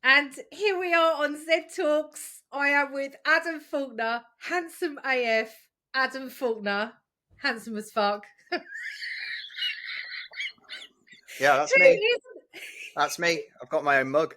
And here we are on Z Talks. I am with Adam Faulkner, handsome AF. Adam Faulkner, handsome as fuck. Yeah, that's Who me. is That's me. I've got my own mug.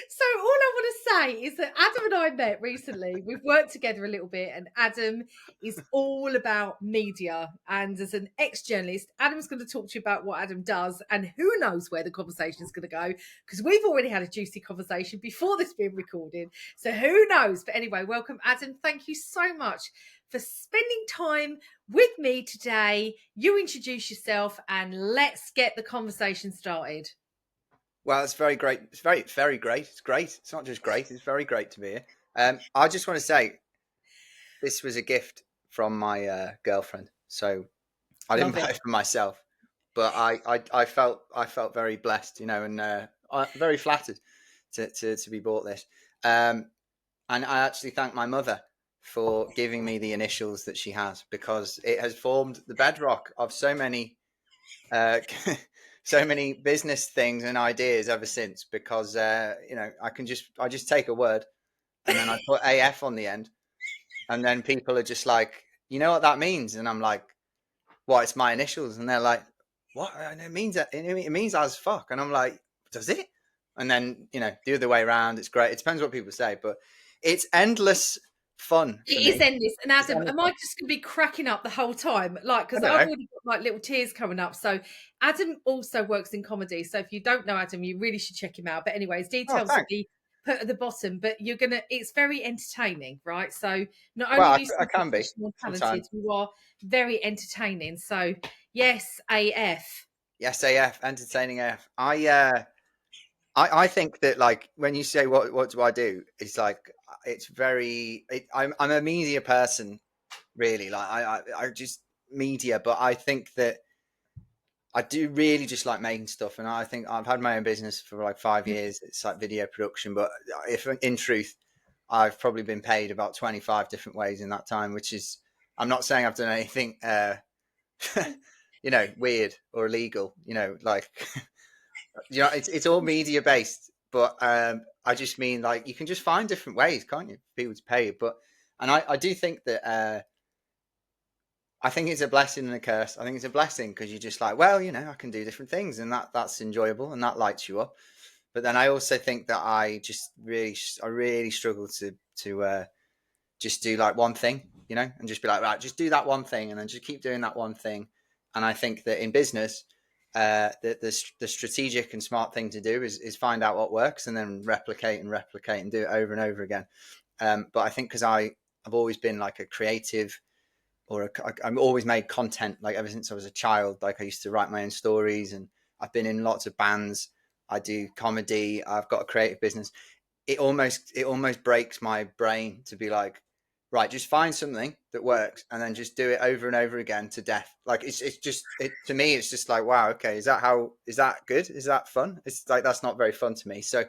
So all I want to say is that Adam and I met recently. We've worked together a little bit, and Adam is all about media. And as an ex-journalist, Adam's going to talk to you about what Adam does, and who knows where the conversation is going to go, because we've already had a juicy conversation before this being recorded. So who knows? But anyway, welcome, Adam. Thank you so much for spending time with me today. You introduce yourself, and let's get the conversation started. Well, it's very great. It's very great. It's great. It's not just great. It's very great to be here. I just want to say this was a gift from my girlfriend. So I didn't Love buy it. it for myself, but I felt very blessed, and very flattered to be bought this. And I actually thank my mother for giving me the initials that she has because it has formed the bedrock of so many uh, so many business things and ideas ever since because I just take a word and then I put AF on the end and then people are just like, you know what that means? And I'm like, what? It's my initials, and they're like, what? And it means as fuck, and I'm like, does it? And then the other way around, it's great. It depends what people say, but it's endless fun for It is me. endless. And It's Adam, endless am I fun. just going to be cracking up the whole time? Like, I because don't I've know. already got like little tears coming up. So, Adam also works in comedy. So, if you don't know Adam, you really should check him out. But, anyways, Oh, details will thanks. be put at the bottom. But it's very entertaining, right? So, not only Well, are you I so can be professional and talented, sometimes. you are very entertaining. So, yes, AF. Yes, AF, entertaining AF. I think that like when you say what do I do, it's like it's very. I'm a media person, really. Like I just media, but I think that I do really just like making stuff, and I think I've had my own business for like 5 years. It's like video production, but if in truth, I've probably been paid about 25 different ways in that time, which is I'm not saying I've done anything, weird or illegal. Like it's all media based, but I just mean like you can just find different ways, can't you, for people to pay you? But and I do think that. I think it's a blessing and a curse. I think it's a blessing because you're just like, well, I can do different things, and that's enjoyable, and that lights you up. But then I also think that I really struggle to just do like one thing, and just be like, right, just do that one thing, and then just keep doing that one thing. And I think that in business, the strategic and smart thing to do is find out what works and then replicate and do it over and over again. But I think because I've always been like a creative I'm always made content like ever since I was a child. Like I used to write my own stories, and I've been in lots of bands. I do comedy. I've got a creative business. It almost breaks my brain to be like, right, just find something that works and then just do it over and over again to death. Like it's just to me it's just like, wow, okay, is that good? Is that fun? It's like that's not very fun to me. So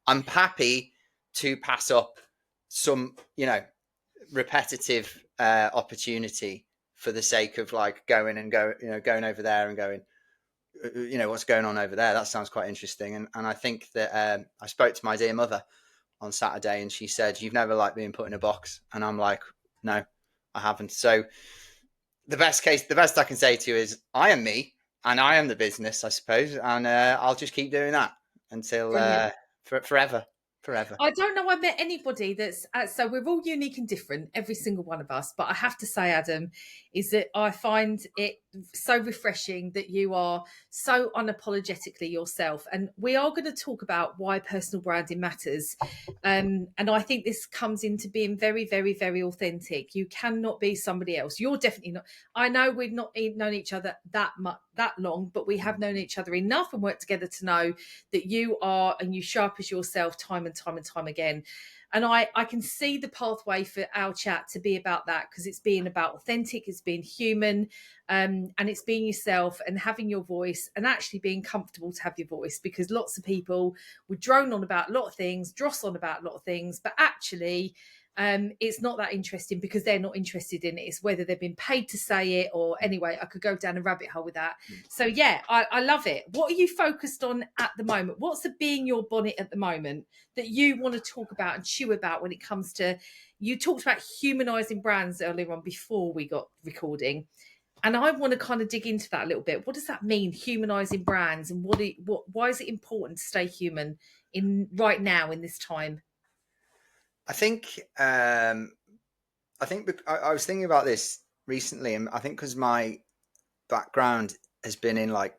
I'm happy to pass up some repetitive opportunity for the sake of like going over there and going, what's going on over there? That sounds quite interesting. And I think that I spoke to my dear mother on Saturday, and she said, "You've never like being put in a box," and I'm like, "No, I haven't." So the best I can say to you is, I am me, and I am the business, I suppose, and I'll just keep doing that until Brilliant. forever, forever. I don't know I met anybody that's so we're all unique and different, every single one of us. But I have to say, Adam, is that I find it so refreshing that you are so unapologetically yourself. And we are going to talk about why personal branding matters. And I think this comes into being very, very, very authentic. You cannot be somebody else. You're definitely not. I know we've not known each other that long, but we have known each other enough and worked together to know that you are and you show up as yourself time and time and time again. And I can see the pathway for our chat to be about that, because it's being about authentic, it's being human, and it's being yourself and having your voice and actually being comfortable to have your voice, because lots of people would drone on about a lot of things, dross on about a lot of things, but actually it's not that interesting because they're not interested in it. It's whether they've been paid to say it, or anyway, I could go down a rabbit hole with that. So yeah, I love it. What are you focused on at the moment? What's the being your bonnet at the moment that you want to talk about and chew about when it comes to, you talked about humanizing brands earlier on before we got recording. And I want to kind of dig into that a little bit. What does that mean, humanizing brands, and why is it important to stay human in right now in this time? I think I was thinking about this recently, and I think because my background has been in like,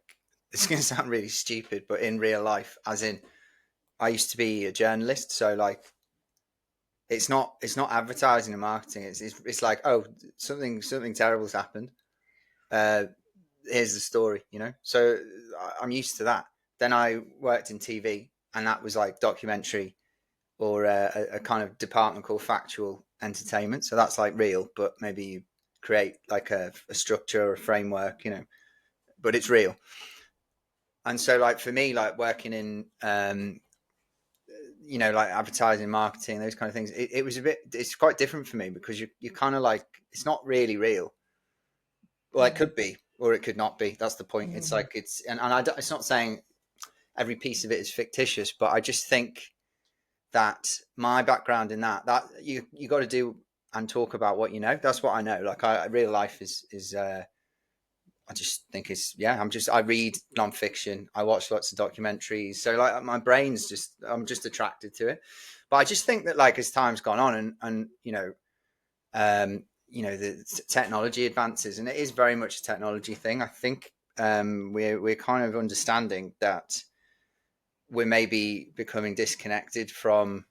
it's going to sound really stupid, but in real life, as in I used to be a journalist, so like it's not advertising and marketing. It's like, oh, something terrible's happened. Uh, Here's the story, you know. So I'm used to that. Then I worked in TV, and that was like documentary or a kind of department called factual entertainment. So that's like real, but maybe you create like a structure or a framework, you know, but it's real. And so like for me, like working in you know, like advertising, marketing, those kind of things, it was it's quite different for me because you're kind of like, it's not really real. Well, it could be, or it could not be. That's the point. It's like, it's not saying every piece of it is fictitious, but I just think that my background in that you got to do and talk about what you know. That's what I know. Like real life is I just think it's, yeah, I read nonfiction. I watch lots of documentaries. So like my brain's I'm just attracted to it. But I just think that like as time's gone on and you know, the technology advances, and it is very much a technology thing. I think we're kind of understanding that we're maybe becoming disconnected from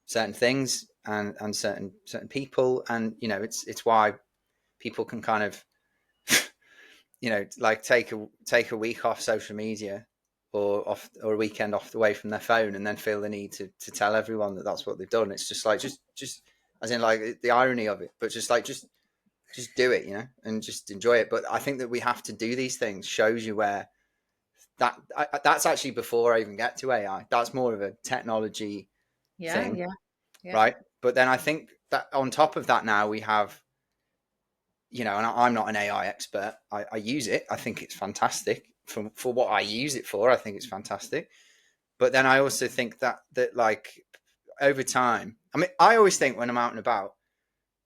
certain things and certain people, and you know, it's why people can kind of you know, like take a week off social media or a weekend off away from their phone, and then feel the need to tell everyone that that's what they've done. It's just like just as in like the irony of it, but just like just do it, you know, and just enjoy it. But I think that we have to do these things shows you where that's actually before I even get to AI. That's more of a technology Yeah, thing, yeah, yeah. right? But then I think that on top of that now we have, you know, and I'm not an AI expert. I use it. I think it's fantastic for what I use it for. I think it's fantastic. But then I also think that like over time, I mean, I always think when I'm out and about,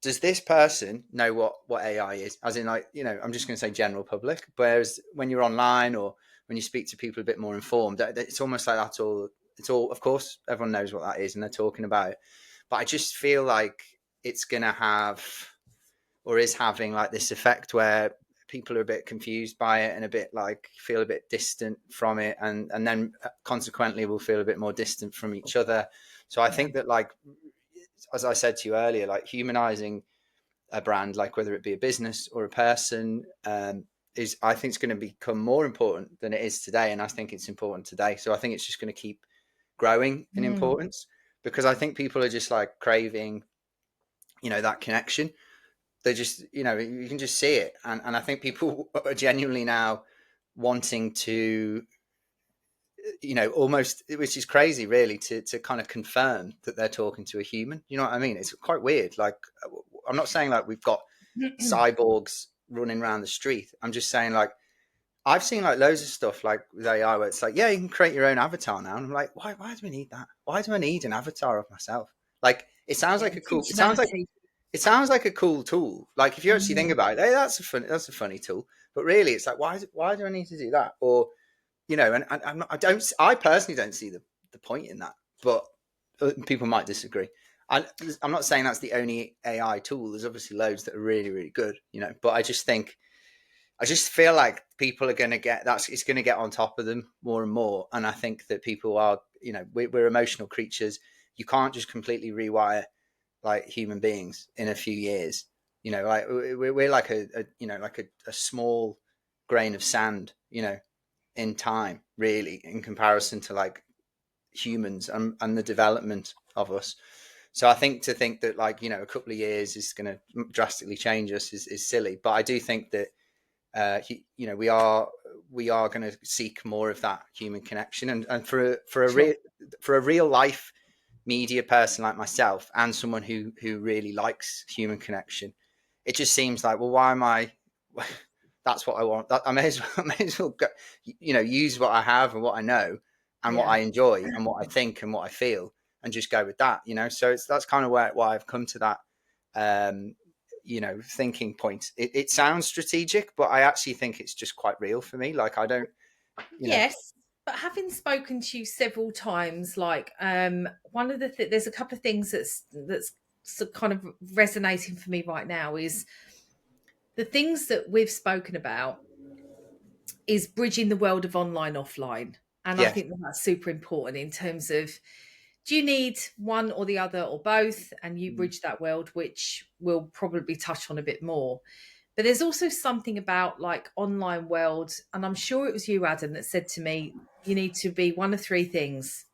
does this person know what AI is? As in, like, you know, I'm just going to say general public. Whereas when you're online or when you speak to people a bit more informed, it's almost like that's all. It's all, of course, everyone knows what that is and they're talking about it. But I just feel like it's going to have or is having like this effect where people are a bit confused by it and a bit like feel a bit distant from it, and then consequently will feel a bit more distant from each other. So I Yeah. think that, like, as I said to you earlier, like humanizing a brand, like whether it be a business or a person, is, I think, it's going to become more important than it is today. And I think it's important today. So I think it's just going to keep growing in Mm. importance because I think people are just like craving, you know, that connection. They just, you know, you can just see it. And I think people are genuinely now wanting to, you know, almost, which is crazy really, to kind of confirm that they're talking to a human. You know what I mean? It's quite weird. Like, I'm not saying like we've got cyborgs running around the street. I'm just saying, like, I've seen like loads of stuff like with AI where it's like, yeah, you can create your own avatar now. And I'm like, why do we need that? Why do I need an avatar of myself? Like, it sounds Yeah, like a cool, intentionality. it sounds like a cool tool. Like if you actually think Mm. about it, hey, that's a funny tool. But really, it's like, why do I need to do that? Or, you know, and I'm not, I personally don't see the point in that. But people might disagree. I'm not saying that's the only AI tool. There's obviously loads that are really, really good, you know. But I just feel like people are going to it's going to get on top of them more and more. And I think that people are, you know, we're emotional creatures. You can't just completely rewire like human beings in a few years. You know, like we're like a you know, like a small grain of sand, you know, in time, really, in comparison to like humans and the development of us. So I think to think that, like, you know, a couple of years is going to drastically change us is silly. But I do think that you know, we are going to seek more of that human connection, and for a Sure. real life media person like myself and someone who really likes human connection, it just seems like, well, why am I? That's what I want. I may as well go, use what I have and what I know and what Yeah. I enjoy and what I think and what I feel, and just go with that. So that's kind of why I've come to that. Thinking point. It sounds strategic, but I actually think it's just quite real for me. Like I don't, Yes, but having spoken to you several times, like one of the there's a couple of things that's kind of resonating for me right now is the things that we've spoken about is bridging the world of online offline, and I yeah, think that's super important in terms of, do you need one or the other or both, and you bridge that world, which we'll probably touch on a bit more. But there's also something about like online world, and I'm sure it was you, Adam, that said to me, you need to be one of three things: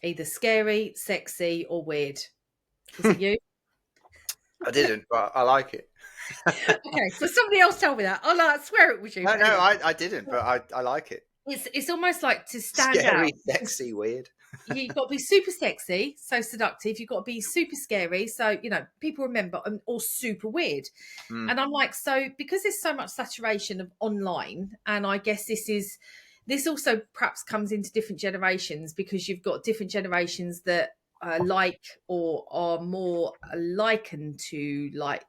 either scary, sexy, or weird. Was it you? I didn't, but I like it. Okay, so somebody else told me that. Oh no, I swear it was you. No, But no, anyway, I didn't, but I like it. it's almost like to stand out. Scary, sexy, weird. You've got to be super sexy, so seductive. You've got to be super scary, so people remember, or super weird. Mm, And I'm like, so because there's so much saturation of online, and I guess this also perhaps comes into different generations, because you've got different generations that like or are more likened to like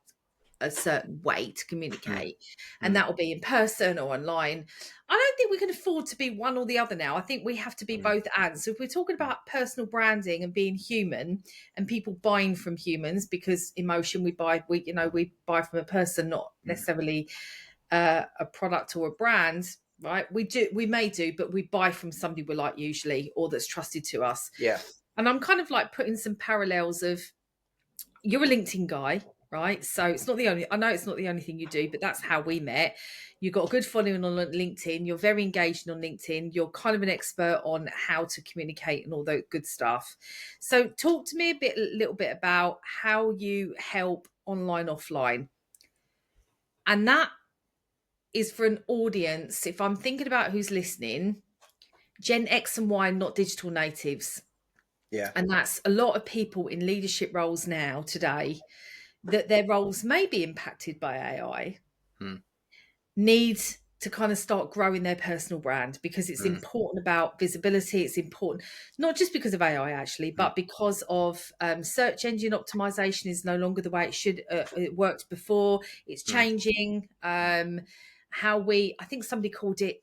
a certain way to mm, communicate, and mm, that will be in person or online. I don't think we can afford to be one or the other now. I think we have to be mm, both and. So if we're talking about personal branding and being human and people buying from humans, because emotion, we buy from a person, not mm. necessarily a product or a brand, right? We may do, but we buy from somebody we like usually, or that's trusted to us. Yeah. And I'm kind of like putting some parallels of, you're a LinkedIn guy, right? So I know it's not the only thing you do, but that's how we met. You've got a good following on LinkedIn. You're very engaged on LinkedIn. You're kind of an expert on how to communicate and all that good stuff. So talk to me a little bit about how you help online, offline. And that is for an audience. If I'm thinking about who's listening, Gen X and Y, not digital natives. Yeah. And that's a lot of people in leadership roles now today, that their roles may be impacted by AI, Mm, need to kind of start growing their personal brand, because it's mm, important about visibility. It's important not just because of AI actually, mm, but because of search engine optimization is no longer the way it should. It worked before. It's mm. changing. I think somebody called it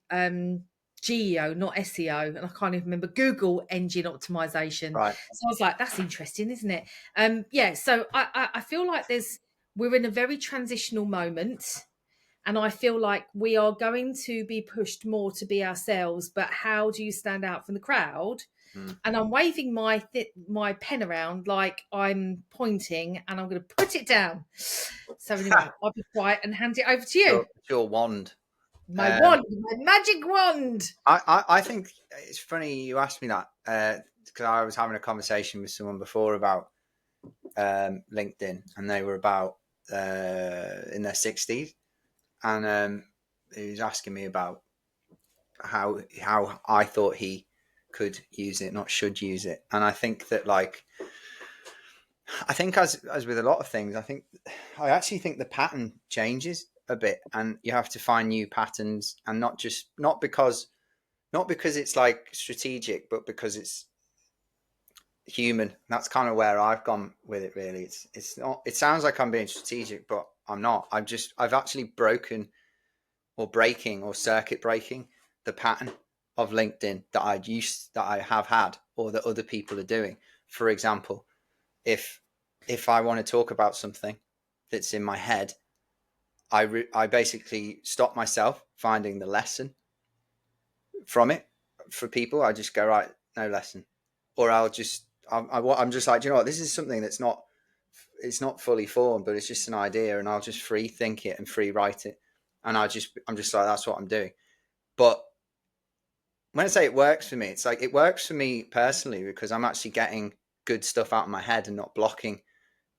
GEO, not SEO, and I can't even remember. Google engine optimization. Right. So I was like, that's interesting, isn't it? Yeah. So I feel like we're in a very transitional moment, and I feel like we are going to be pushed more to be ourselves. But how do you stand out from the crowd? Mm. And I'm waving my pen around like I'm pointing, and I'm going to put it down. So anyway, I'll be quiet and hand it over to you. Your wand. My Um, wand, my magic wand. I think it's funny you asked me that, because I was having a conversation with someone before about LinkedIn, and they were about in their 60s, and he was asking me about how I thought he could use it, not should use it. And I think that, like, I think as with a lot of things, I actually think the pattern changes a bit, and you have to find new patterns, and not because it's like strategic, but because it's human. That's kind of where I've gone with it. Really, it's not. It sounds like I'm being strategic, but I'm not. I've actually broken or breaking or circuit breaking the pattern of LinkedIn that I have had, or that other people are doing. For example, if I want to talk about something that's in my head, I basically stop myself finding the lesson from it. For people, I just go, right, no lesson, or I'm just like, you know what, this is something that's not, it's not fully formed, but it's just an idea, and I'll just free think it and free write it, and I'm just like, that's what I'm doing. But when I say it works for me, it's like it works for me personally because I'm actually getting good stuff out of my head and not blocking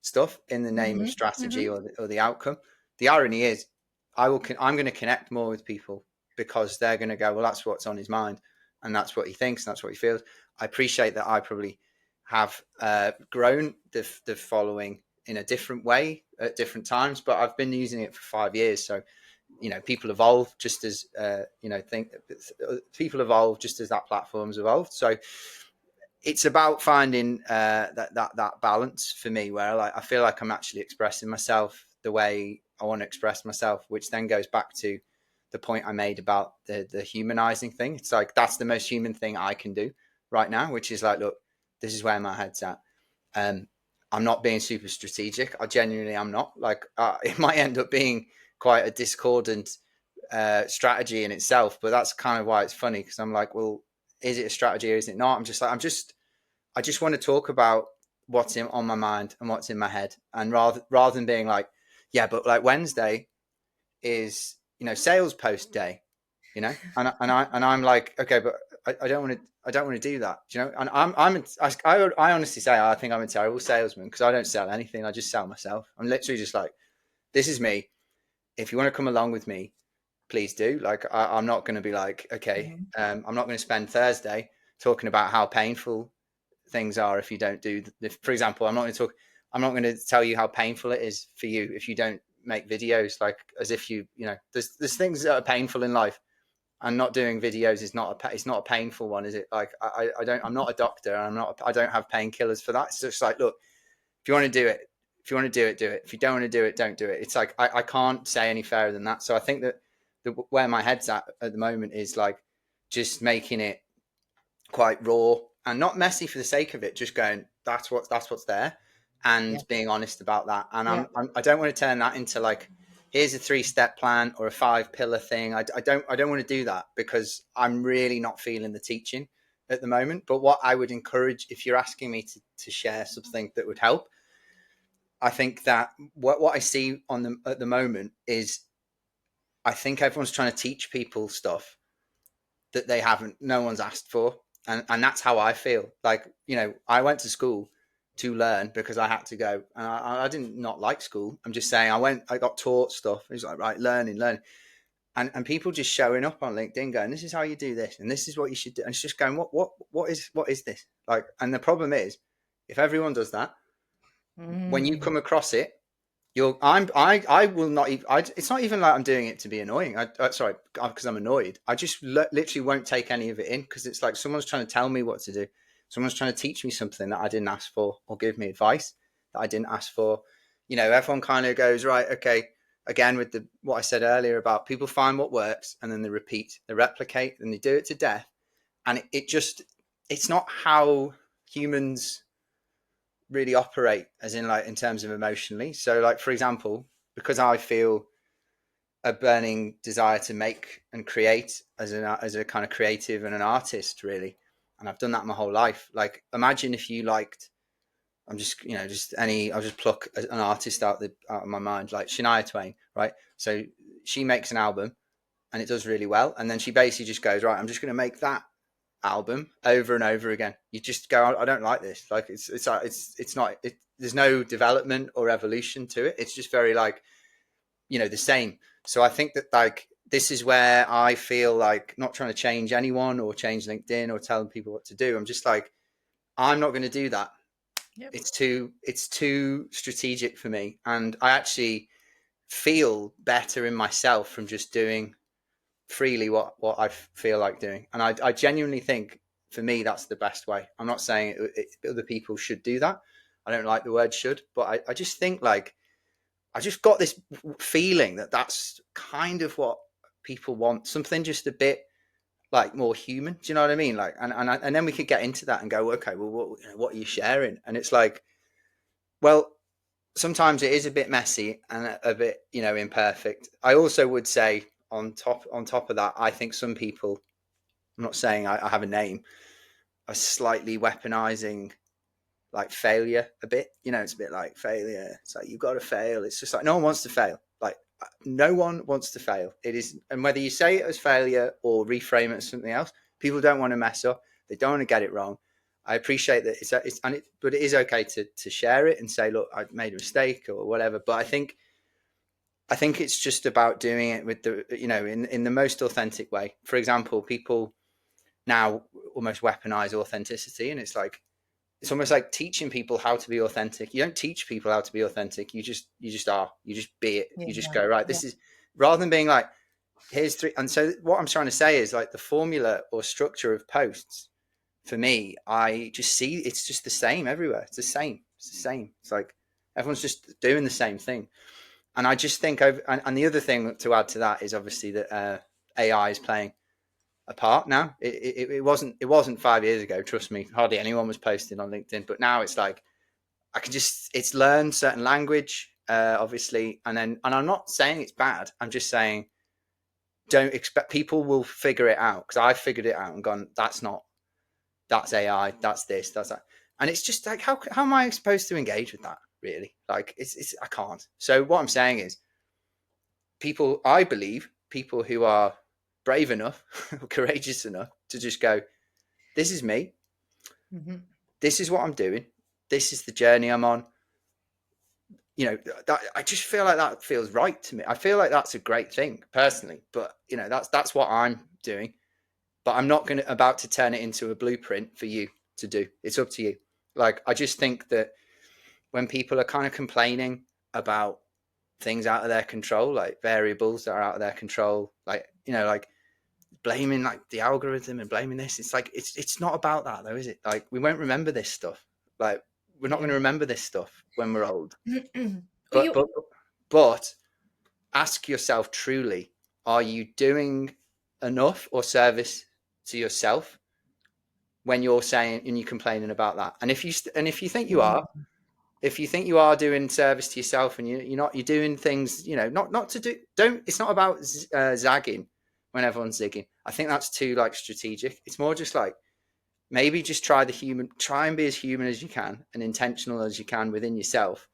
stuff in the name of Hmm. strategy Hmm. or the outcome. The irony is, I'm going to connect more with people because they're going to go, well, that's what's on his mind, and that's what he thinks, and that's what he feels. I appreciate that I probably have grown the following in a different way at different times, but I've been using it for 5 years. So, people evolve just as, people evolve just as that platform's evolved. So it's about finding that balance for me, where I feel like I'm actually expressing myself the way I want to express myself, which then goes back to the point I made about the humanizing thing. It's like, that's the most human thing I can do right now, which is like, look, this is where my head's at. I'm not being super strategic. I genuinely am not. Like, it might end up being quite a discordant strategy in itself, but that's kind of why it's funny, because I'm like, well, is it a strategy or is it not? I just want to talk about what's on my mind and what's in my head, and rather than being like, yeah, but like Wednesday is, sales post day, and I'm like, okay, but I don't want to do that, and I honestly say I think I'm a terrible salesman, because I don't sell anything. I just sell myself. I'm literally just like, this is me. If you want to come along with me, please do. Like, I'm not going to be like, okay, I'm not going to spend Thursday talking about how painful things are if you don't do. For example, I'm not going to tell you how painful it is for you if you don't make videos. Like, as if there's things that are painful in life, and not doing videos is it's not a painful one, is it? Like, I'm not a doctor, and I don't have painkillers for that. It's just like, look, if you want to do it, do it. If you don't want to do it, don't do it. It's like, I can't say any fairer than that. So I think that where my head's at the moment is like just making it quite raw and not messy for the sake of it. Just going, that's what's there, and being honest about that. And I don't want to turn that into like, here's a 3-step plan or a 5-pillar thing. I don't want to do that, because I'm really not feeling the teaching at the moment. But what I would encourage, if you're asking me to share something that would help, I think that what I see at the moment is, I think everyone's trying to teach people stuff that no one's asked for. And that's how I feel. Like, I went to school to learn because I had to go. And I didn't not like school. I'm just saying, I got taught stuff. It's like, right, learning. And people just showing up on LinkedIn going, this is how you do this, and this is what you should do. And it's just going, what is this? Like, and the problem is, if everyone does that, when you come across it, I will not even, it's not even like I'm doing it to be annoying. Sorry, because I'm annoyed. I just literally won't take any of it in, because it's like someone's trying to tell me what to do. Someone's trying to teach me something that I didn't ask for, or give me advice that I didn't ask for. Everyone kind of goes, right, okay. Again, with what I said earlier about people find what works, and then they repeat, they replicate, and they do it to death. And it's not how humans really operate, as in like in terms of emotionally. So like, for example, because I feel a burning desire to make and create as a kind of creative and an artist, really, and I've done that my whole life. Like, imagine if you liked, I'll just pluck an artist out of my mind, like Shania Twain, right? So she makes an album and it does really well, and then she basically just goes, right, I'm just going to make that album over and over again. You just go, I don't like this. Like, it's not. There's no development or evolution to it. It's just very like, the same. So I think that like, this is where I feel like, not trying to change anyone or change LinkedIn or telling people what to do. I'm just like, I'm not going to do that. Yep. It's too strategic for me, and I actually feel better in myself from just doing freely what I feel like doing. And I genuinely think, for me, that's the best way. I'm not saying other people should do that. I don't like the word should, but I just think like, I just got this feeling that that's kind of what people want. Something just a bit like more human. Do you know what I mean? Like, and then we could get into that and go, okay, well, what are you sharing? And it's like, well, sometimes it is a bit messy and a bit, imperfect. I also would say, on top of that, I think some people, I'm not saying I have a name, are slightly weaponizing like failure a bit. It's a bit like failure. It's like, you've got to fail. It's just like, no one wants to fail. Like, no one wants to fail. It is, and whether you say it as failure or reframe it as something else, people don't want to mess up. They don't want to get it wrong. I appreciate that but it is okay to share it and say, look, I made a mistake or whatever. But I think it's just about doing it with the, in the most authentic way. For example, people now almost weaponize authenticity, and it's like, it's almost like teaching people how to be authentic. You don't teach people how to be authentic. You just are. You just be it. Yeah, You just go, right, yeah. this is, rather than being like, here's three. And so what I'm trying to say is like the formula or structure of posts for me, I just see it's just the same everywhere. It's the same. It's the same. It's like everyone's just doing the same thing. And I just think and the other thing to add to that is obviously that AI is playing a part now. It wasn't 5 years ago. Trust me, hardly anyone was posting on LinkedIn. But now it's like I can just, it's learned certain language, obviously, and I'm not saying it's bad. I'm just saying don't expect, people will figure it out, because I figured it out and gone, that's AI, that's this, that's that. And it's just like, how am I supposed to engage with that, really? Like, I can't. So what I'm saying is, I believe people who are brave enough, courageous enough to just go, this is me, Mm-hmm. this is what I'm doing, this is the journey I'm on. You know, that, I just feel like that feels right to me. I feel like that's a great thing personally, but you know, that's what I'm doing. But I'm not about to turn it into a blueprint for you to do. It's up to you. Like, I just think that when people are kind of complaining about things out of their control, like variables that are out of their control, like, you know, like blaming like the algorithm and blaming this, it's like, it's not about that though, is it? Like, we won't remember this stuff. Like, we're not Yeah. going to remember this stuff when we're old. Well, But but ask yourself truly, are you doing enough or service to yourself when you're saying and you're complaining about that? And if you think you are, if you think you are doing service to yourself, and you're doing things, you know, not to do, don't, it's not about zagging when everyone's zigging. I think that's too like strategic. It's more just like, maybe just try and be as human as you can and intentional as you can within yourself,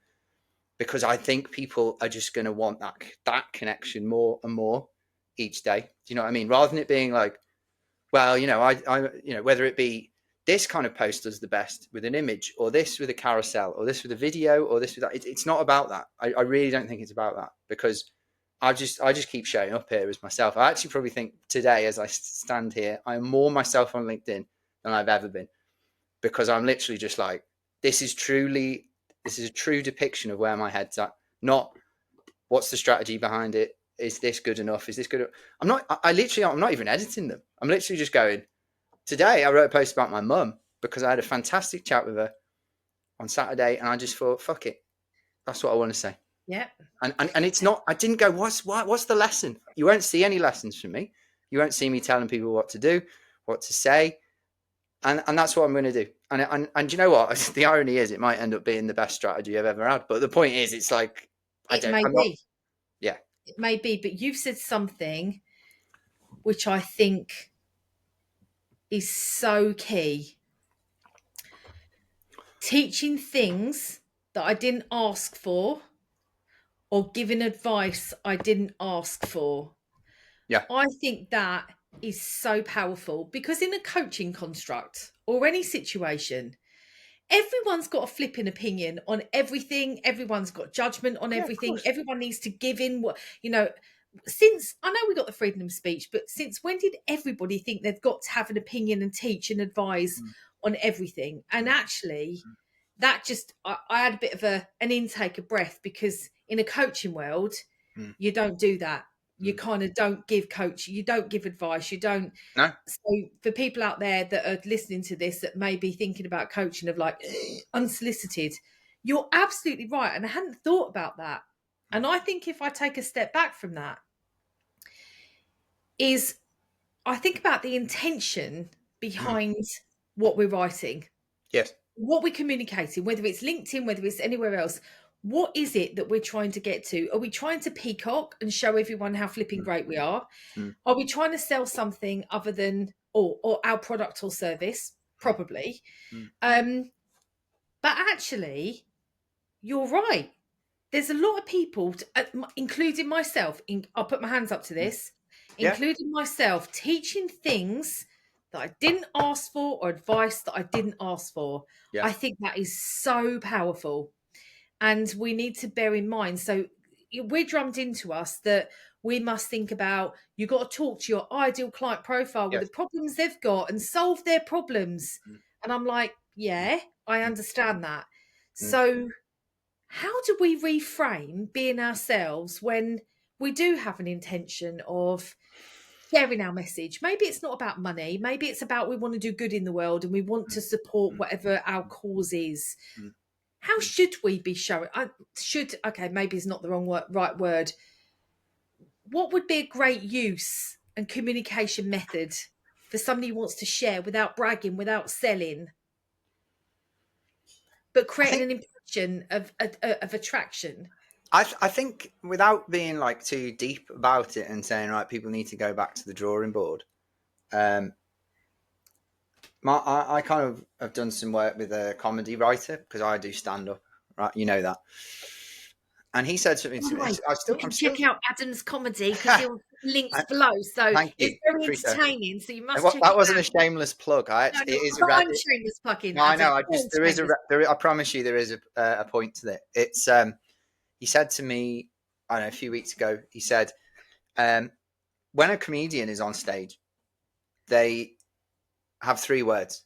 because I think people are just going to want that connection more and more each day. Do you know what I mean? Rather than it being like, well, you know, I you know, whether it be this kind of post does the best with an image, or this with a carousel, or this with a video, or this with that. It's not about that. I really don't think it's about that, because I just keep showing up here as myself. I actually probably think today, as I stand here, I'm more myself on LinkedIn than I've ever been, because I'm literally just like, this is a true depiction of where my head's at. Not what's the strategy behind it. Is this good enough? Is this good? I'm not even editing them. I'm literally just going, today I wrote a post about my mum because I had a fantastic chat with her on Saturday, and I just thought, fuck it. That's what I want to say. yeah. And it's not, I didn't go, what's the lesson? You won't see any lessons from me. You won't see me telling people what to do, what to say. And that's what I'm going to do. And you know what? The irony is, it might end up being the best strategy I've ever had. But the point is, it's like, It may I'm not, be. yeah. It may be, but you've said something which I think is so key. Teaching things that I didn't ask for, or giving advice I didn't ask for. Yeah. I think that is so powerful, because in a coaching construct or any situation, everyone's got a flipping opinion on everything. Everyone's got judgment on Yeah, of everything. course. Everyone needs to give in what, you know, since I know we got the freedom of speech, but since when did everybody think they've got to have an opinion and teach and advise on everything? And actually, that just, I had a bit of an intake of breath, because in a coaching world, you don't do that. You kind of don't give you don't give advice, you don't. No. So for people out there that are listening to this that may be thinking about coaching of like unsolicited, you're absolutely right. And I hadn't thought about that. And I think if I take a step back from that, is I think about the intention behind what we're writing, Yes. what we're communicating, whether it's LinkedIn, whether it's anywhere else. What is it that we're trying to get to? Are we trying to peacock and show everyone how flipping great we are? Are we trying to sell something other than or our product or service? Probably. But actually, you're right. There's a lot of people, including myself, I'll put my hands up to this, Yeah. including myself, teaching things that I didn't ask for, or advice that I didn't ask for. Yeah. I think that is so powerful. And we need to bear in mind, so we're drummed into us that we must think about, you've got to talk to your ideal client profile with Yes. the problems they've got and solve their problems. And I'm like, Yeah, I understand that. Mm. So, how do we reframe being ourselves when we do have an intention of sharing our message? Maybe it's not about money. Maybe it's about we want to do good in the world and we want to support Mm. whatever our cause is. Mm. How Mm. should we be showing? Okay, maybe it's not the right word. What would be a great use and communication method for somebody who wants to share without bragging, without selling, but I creating think an impression of attraction? I think without being like too deep about it and saying right, people need to go back to the drawing board. Um, I kind of have done some work with a comedy writer because I do stand up, right? You know that. And he said something By to the me. way, you I'm can still. check out Adam's comedy because he'll links below. So Thank you, it's very appreciate it. entertaining. So you must That check it wasn't a out. shameless plug. No, It no, is a. but I'm shameless plugging, No, I know. Adam. I I'm just there is shameless. there. I promise you, there is a point to it. It's he said to me, I don't know, a few weeks ago. He said, um, when a comedian is on stage, they have three words,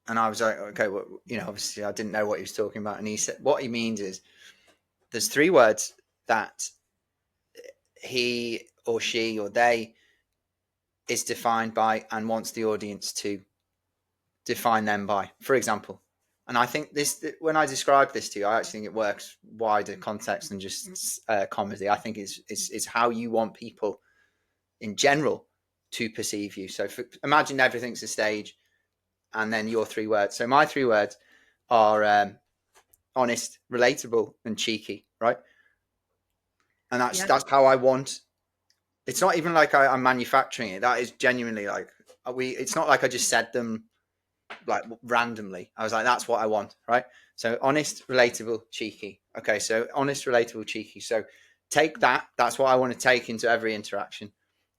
and I was like, okay, well, obviously I didn't know what he was talking about, and he said what he means is there's three words that he or she or they is defined by and wants the audience to define them by. For example, and I think this when I describe this to you, I actually think it works wider context than just comedy. I think it's how you want people in general to perceive you. So imagine everything's a stage, and then your three words. So my three words are honest, relatable, and cheeky, right? And Yeah. that's how I want. It's not even like I'm manufacturing it. That is genuinely like It's not like I just said them like randomly. I was like, that's what I want, right? So honest, relatable, cheeky. Okay, so honest, relatable, cheeky. So take that. That's what I want to take into every interaction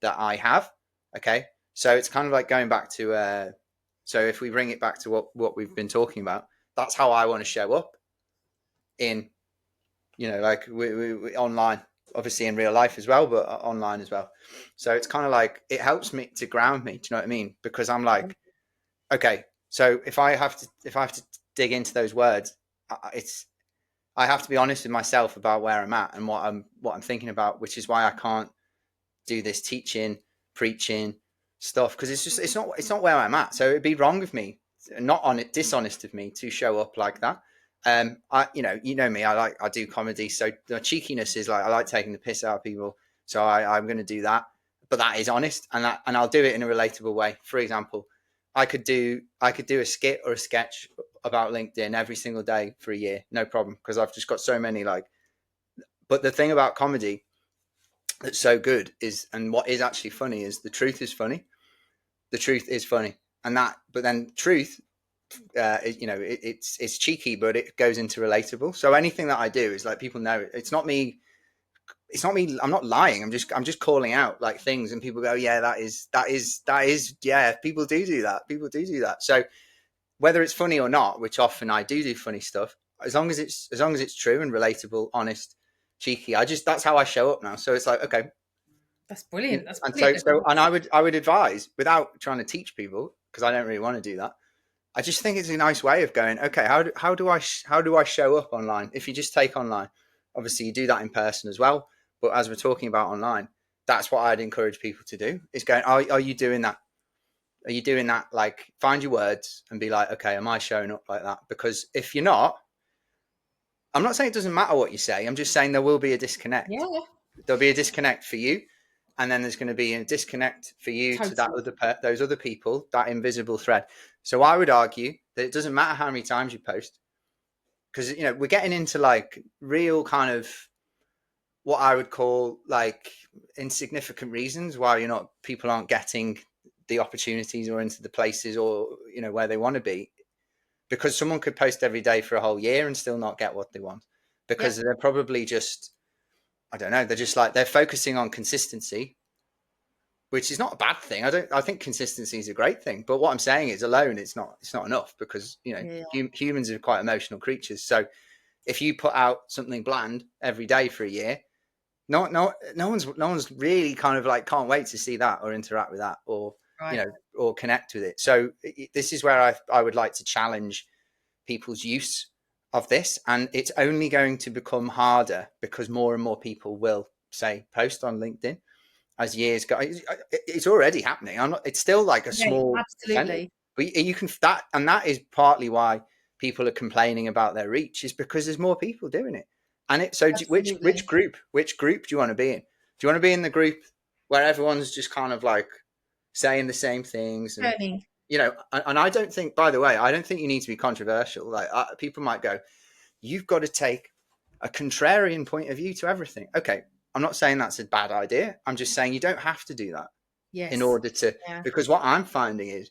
that I have. Okay, so it's kind of like going back to. So if we bring it back to what we've been talking about, that's how I want to show up in, like we online, obviously in real life as well, but online as well. So it's kind of like it helps me to ground me. Do you know what I mean? Because I'm like, okay, so if I have to dig into those words, I have to be honest with myself about where I'm at and what I'm thinking about, which is why I can't do this teaching, preaching stuff because it's not where I'm at. So it'd be wrong of me, not on it, dishonest of me to show up like that. You know me. I do comedy, so the cheekiness is like I like taking the piss out of people. So I'm going to do that, but that is honest, and I'll do it in a relatable way. For example, I could do a skit or a sketch about LinkedIn every single day for a year, no problem, because I've just got so many like. But the thing about comedy that's so good is, and what is actually funny is the truth is funny. The truth is funny, and but then truth, it's cheeky, but it goes into relatable. So anything that I do is like people know it's not me. It's not me. I'm not lying. I'm just calling out like things, and people go, yeah, that is. Yeah, people do that. People do that. So whether it's funny or not, which often I do funny stuff, as long as it's true and relatable, honest, cheeky. That's how I show up now. So it's like, okay, That's brilliant. That's and brilliant and advice. I would advise without trying to teach people because I don't really want to do that. I just think it's a nice way of going. Okay, how do I show up online? If you just take online, obviously you do that in person as well. But as we're talking about online, that's what I'd encourage people to do. Is going, are you doing that? Are you doing that? Like, find your words and be like, okay, am I showing up like that? Because if you're not, I'm not saying it doesn't matter what you say. I'm just saying there will be a disconnect. Yeah, There'll be a disconnect for you, and then there's going to be a disconnect for you to totally. those other people, that invisible thread. So I would argue that it doesn't matter how many times you post, because we're getting into like real kind of what I would call like insignificant reasons why people aren't getting the opportunities or into the places or where they want to be, because someone could post every day for a whole year and still not get what they want because Yep. they're probably just, I don't know, they're just like they're focusing on consistency, which is not a bad thing. I think consistency is a great thing, but what I'm saying is alone it's not enough because Yeah. humans are quite emotional creatures. So if you put out something bland every day for a year, no one's really kind of like can't wait to see that or interact with that, or Right. or connect with it. So this is where I would like to challenge people's use of this, and it's only going to become harder because more and more people will say post on LinkedIn as years go. It's already happening. It's still like a Yeah, small percentage, absolutely. but you can that is partly why people are complaining about their reach, is because there's more people doing it. And which Absolutely. group do you want to be in? Do you want to be in the group where everyone's just kind of like saying the same things, and Turning. and I don't think, by the way, I don't think you need to be controversial. Like people might go, you've got to take a contrarian point of view to everything. Okay, I'm not saying that's a bad idea. I'm just saying you don't have to do that in Yes. order to, Yeah. because what I'm finding is,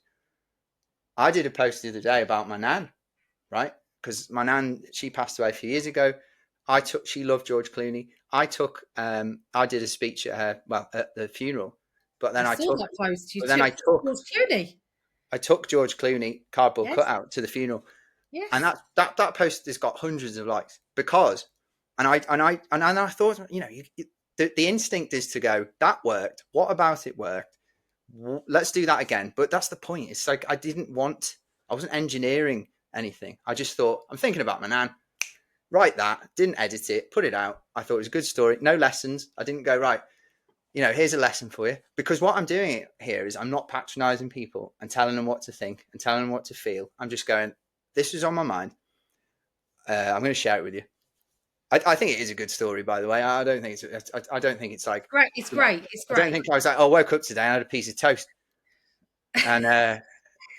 I did a post the other day about my nan, right? Because my nan, she passed away a few years ago. She loved George Clooney. I did a speech at at the funeral, but I then saw that post. You but then took George Clooney. I took George Clooney cardboard Yes. cutout to the funeral, and Yes. that post has got hundreds of likes because, and I thought, the instinct is to go, that worked. What about it worked? Let's do that again. But that's the point. It's like I wasn't engineering anything. I just thought, I'm thinking about my nan. Write that. Didn't edit it. Put it out. I thought it was a good story. No lessons. I didn't go, right, here's a lesson for you. Because what I'm doing here is I'm not patronizing people and telling them what to think and telling them what to feel. I'm just going, this is on my mind. I'm going to share it with you. I think it is a good story, by the way. I don't think it's like, Great. It's great. It's I don't great. think I was like, oh, I woke up today and I had a piece of toast. And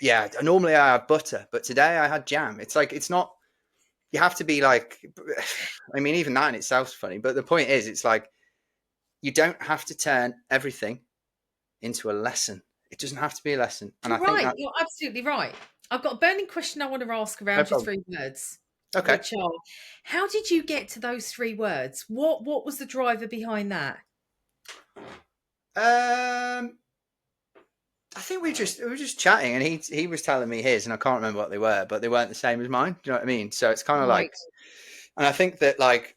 yeah, normally I have butter, but today I had jam. It's like, it's not, you have to be like, I mean, even that in itself is funny. But the point is, it's like, you don't have to turn everything into a lesson. It doesn't have to be a lesson. And I You're think right. that, You're absolutely right. I've got a burning question I want to ask no around your problem. three words, Okay. which are, how did you get to those three words? What was the driver behind that? I think we were just chatting, and he was telling me his, and I can't remember what they were, but they weren't the same as mine. Do you know what I mean? So it's kind of like, Right. and I think that like,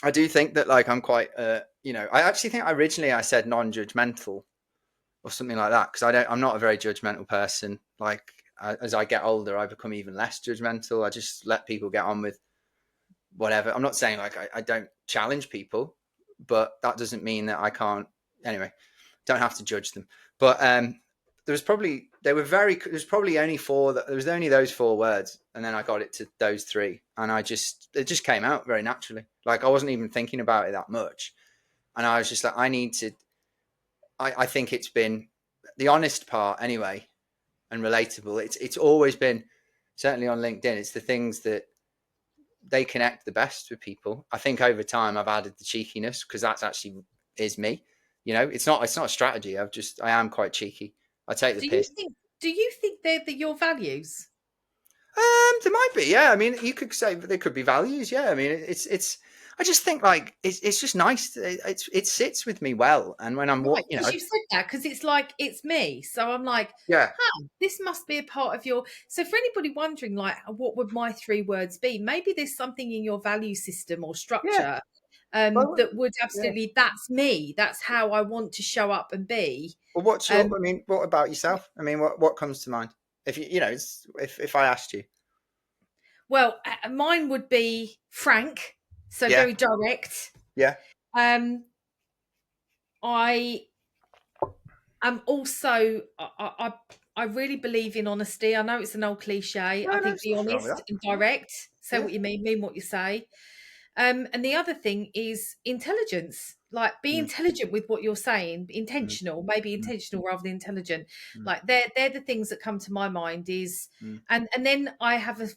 I do think that like I'm quite, I actually think originally I said non-judgmental or something like that, because I'm not a very judgmental person. Like as I get older, I become even less judgmental. I just let people get on with whatever. I'm not saying like I don't challenge people, but that doesn't mean that I can't. Anyway, don't have to judge them. But there's probably only four. There was only those four words, and then I got it to those three, and it just came out very naturally. Like I wasn't even thinking about it that much, and I was just like, I need to. I think it's been the honest part anyway, and relatable. It's always been, certainly on LinkedIn. It's the things that they connect the best with people. I think over time I've added the cheekiness, because that's actually is me. It's not a strategy. I am quite cheeky. I take the Do you piss. think do you think they're your values? There might be, yeah. I mean, you could say there could be values, yeah. I mean, it's. I just think like it's just nice. It sits with me well, and when I'm, Right, because you said that, because it's like it's me. So I'm like, yeah, this must be a part of your. So for anybody wondering, like, what would my three words be? Maybe there's something in your value system or yeah. structure Well, that would yeah. absolutely. That's me. That's how I want to show up and be. Well, what's your? Um, I mean, what about yourself? I mean, what comes to mind? If if I asked you, well, mine would be frank, so yeah, very direct. yeah. Um, I am also I really believe in honesty. I know it's an old cliche. I No, think there's be nothing wrong with honest that. and direct. Say Yeah. what you mean what you say. And the other thing is intelligence. Like be Mm, intelligent with what you're saying. mm, Intentional, maybe mm, intentional rather than intelligent. mm, Like they're the things that come to my mind is mm. and then I have a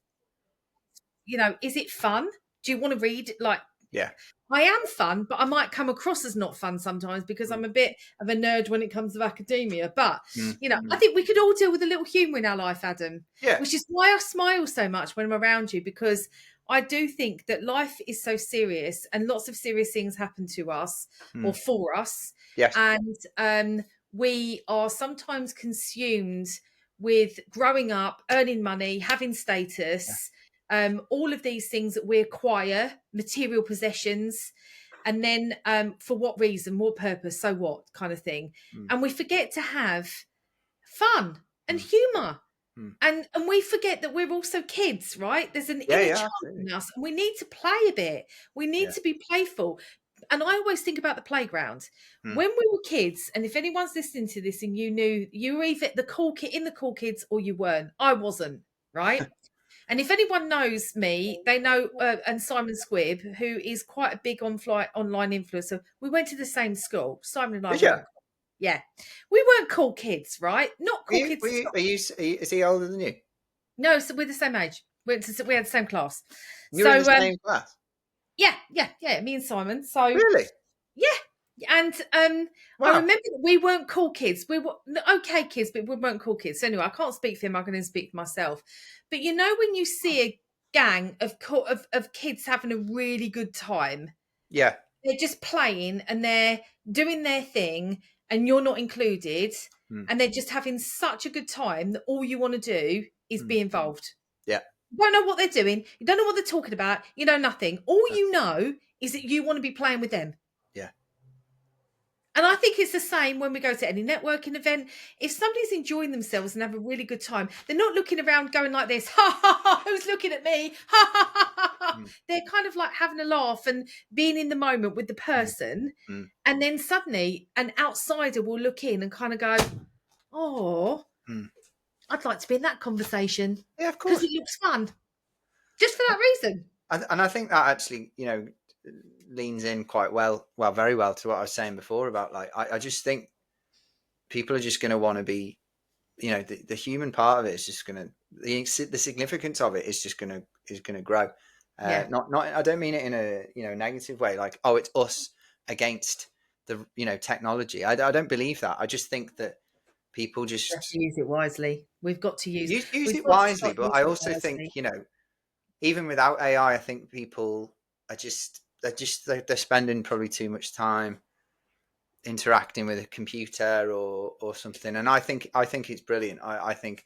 is it fun? Do you want to read like Yeah. I am fun, but I might come across as not fun sometimes because Mm, I'm a bit of a nerd when it comes to academia. But, mm, I mm. think we could all deal with a little humour in our life, Adam, Yeah. which is why I smile so much when I'm around you, because I do think that life is so serious and lots of serious things happen to us or Mm. for us. Yes. And we are sometimes consumed with growing up, earning money, having Yeah. status, all of these things that we acquire, material possessions, and then for what reason, what purpose, so what kind of thing. Mm. And we forget to have fun and Mm. humor. Mm. And we forget that we're also kids, right? There's an Yeah, inner yeah, child absolutely. in us, and we need to play a bit. We need Yeah. to be playful. And I always think about the playground. Mm. When we were kids, and if anyone's listening to this and you knew you were either the cool kid in the cool kids or you weren't, I wasn't, right? And if anyone knows me, they know, and Simon Squibb, who is quite a big online influencer, we went to the same school. Simon and I Did you? weren't, yeah, we weren't cool kids, right? Not Were cool you, kids were at you, all. is he older than you? No, so we're the same age. We had the same class. You were in the So same class? yeah, me and Simon. So Really? yeah, and I Wow. remember that we weren't cool kids. We were okay kids, but we weren't cool kids. So anyway, I can't speak for him. I can only speak for myself. But you know, when you see a gang of kids having a really good time, Yeah. they're just playing and they're doing their thing, and you're not included, Mm. and they're just having such a good time that all you want to do is Mm. be involved. Yeah. You don't know what they're doing. You don't know what they're talking about. You know nothing. All you know is that you want to be playing with them. Yeah. And I think it's the same when we go to any networking event. If somebody's enjoying themselves and have a really good time, they're not looking around going like this, ha ha ha, who's looking at me? Ha ha ha ha ha. Mm. They're kind of like having a laugh and being in the moment with the Mm. person. Mm. And then suddenly an outsider will look in and kind of go, oh, Mm. I'd like to be in that conversation Yeah, of because course. it looks fun. Just for that reason. And I think that actually, leans in quite very well to what I was saying before about like, I just think people are just going to want to be, the human part of it is just going to, the significance of it is just going to grow. Yeah. Not, I don't mean it in a, negative way, like, oh, it's us against the, technology. I don't believe that. I just think that people We have just to use it wisely. use We've it got to wisely. start But I using it also think, wisely. even without AI, I think people are they're spending probably too much time interacting with a computer or something. And I think it's brilliant. I think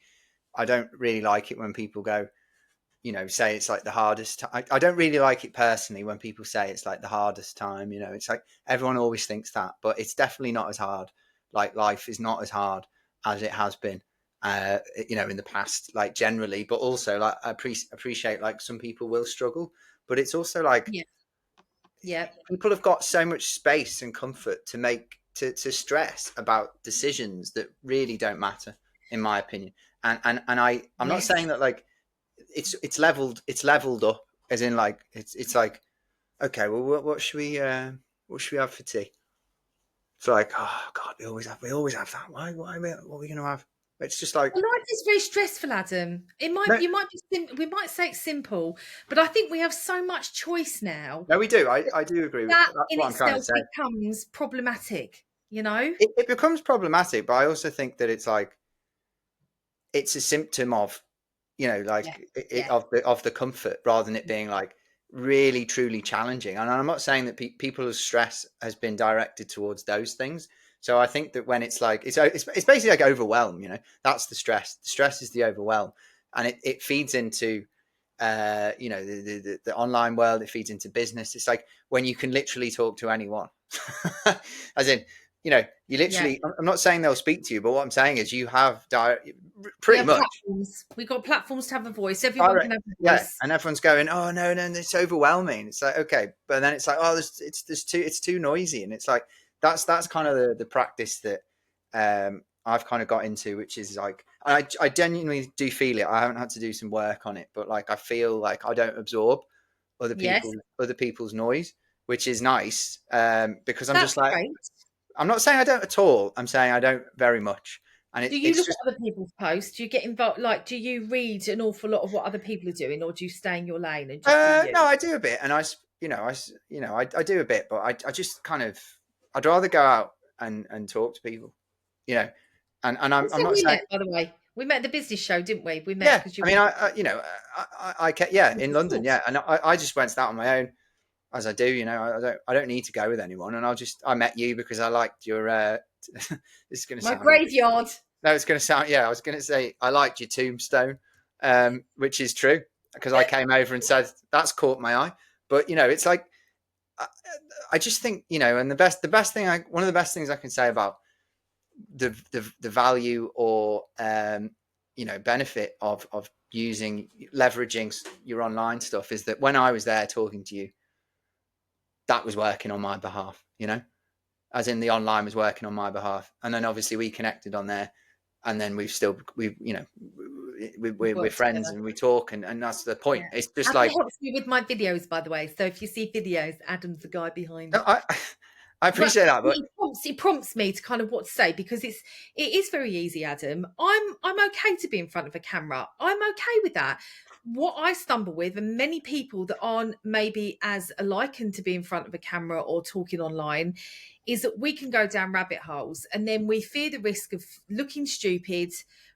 I don't really like it when people go, say it's like the hardest time. I don't really like it personally when people say it's like the hardest time. It's like everyone always thinks that, but it's definitely not as hard. Like life is not as hard as it has been, in the past, like generally. But also, like I appreciate like some people will struggle, but it's also like Yeah. Yeah. people have got so much space and comfort to make to stress about decisions that really don't matter, in my opinion. I'm not Yes. saying that like it's leveled up, as in like it's like, okay, well, what should we have for tea? It's like, oh god, we always have that. What are we gonna have? It's just like, Well, life is very stressful, Adam. no, You might we might say it's simple, but I think we have so much choice now no, we do. I do agree with that that. That's in what I'm trying to itself say. becomes problematic, you know? It becomes problematic, but I also think that it's like it's a symptom of, Yeah. like Yeah. of the comfort, rather than it being like really truly challenging. And I'm not saying that people's stress has been directed towards those things. So I think that when it's like it's basically like overwhelm, that's the stress. The stress is the overwhelm, and it feeds into the online world. It feeds into business. It's like when you can literally talk to anyone, as in, you Yeah. literally. I'm not saying they'll speak to you, but what I'm saying is you have We pretty have much platforms. We've got platforms to have a voice. Everyone can direct. have a Yeah, voice. and everyone's going, oh no, no, it's overwhelming. It's like, okay, but then it's like, oh, it's too noisy, and it's like that's kind of the practice that I've kind of got into, which is like, I genuinely do feel it. I haven't had to do some work on it, but like I feel like I don't absorb other Yes. people's noise, which is nice, because I'm just That's like, great. I'm not saying I don't at all. I'm saying I don't very much, and Do you it's look just at other people's posts? Do you get involved? Like, do you read an awful lot of what other people are doing, or do you stay in your lane and just do you? no, I do a bit, and I do a bit, but I just kind of, I'd rather go out and talk to people, you know, and I'm That's how not we saying, met, by the way. We met at the business show, didn't we? We met yeah, because you I were mean, in yeah, in business London, yeah, schools. and I just went out on my own, as I do, I don't need to go with anyone, and I met you because I liked your, this is going to My sound a bit, graveyard. no, it's going to sound, yeah, I was going to say I liked your tombstone, which is true, because I came over and said that's caught my eye, but it's like, I, I just think, and one of the best things I can say about the value or benefit of leveraging your online stuff is that when I was there talking to you, that was working on my behalf, as in the online was working on my behalf. And then obviously we connected on there, and then we're friends together. and we talk, and that's the point. Yeah. It's just Adam like, helps me with my videos, by the way. So if you see videos, Adam's the guy behind. no, I But appreciate that, but he prompts me to kind of what to say, because it is very easy, Adam. I'm okay to be in front of a camera. I'm okay with that. What I stumble with, and many people that aren't maybe as likened to be in front of a camera or talking online, is that we can go down rabbit holes, and then we fear the risk of looking stupid,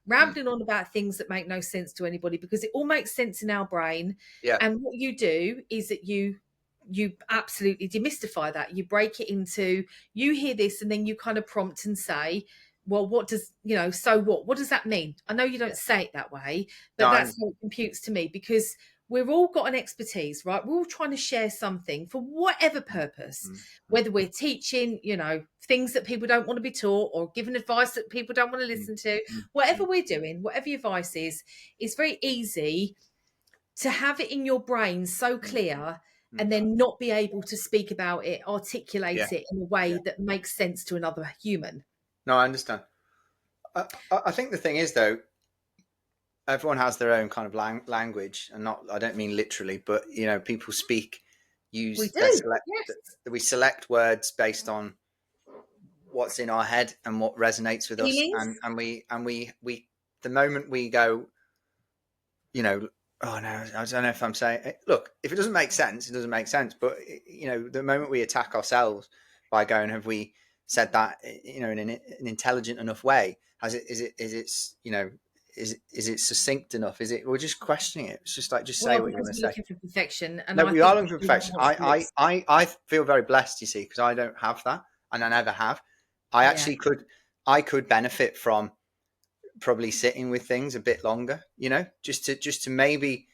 rambling on about things that make no sense to anybody, because it all makes sense in our brain. yeah, And what you do is that you absolutely demystify that. You break it into, you hear this, and then you kind of prompt and say, well, what does, so what does that mean? I know you don't say it that way, no, but that's how it computes to me, because we've all got an expertise, right? We're all trying to share something for whatever purpose, whether we're teaching, things that people don't want to be taught, or giving advice that people don't want to listen to. Whatever we're doing, whatever your advice is, it's very easy to have it in your brain so clear, and then not be able to speak about it, articulate yeah, it in a way that makes sense to another human. no, I understand. I think the thing is, though, everyone has their own kind of language, and I don't mean literally, but people We use their do, yes. we select words based on what's in our head and what resonates with us, Feelings. and we the moment we go, oh no, I don't know if I'm saying, look, if it doesn't make sense, it doesn't make sense. But the moment we attack ourselves by going, have we said that in an intelligent enough way? Is it succinct enough? We're just questioning it. It's just like, just say Well, what you because want to we're say. looking for perfection, and No, I we are think looking for everyone perfection. wants to look. I feel very blessed, you see, because I don't have that, and I never have. I Yeah. actually could benefit from probably sitting with things a bit longer, just to maybe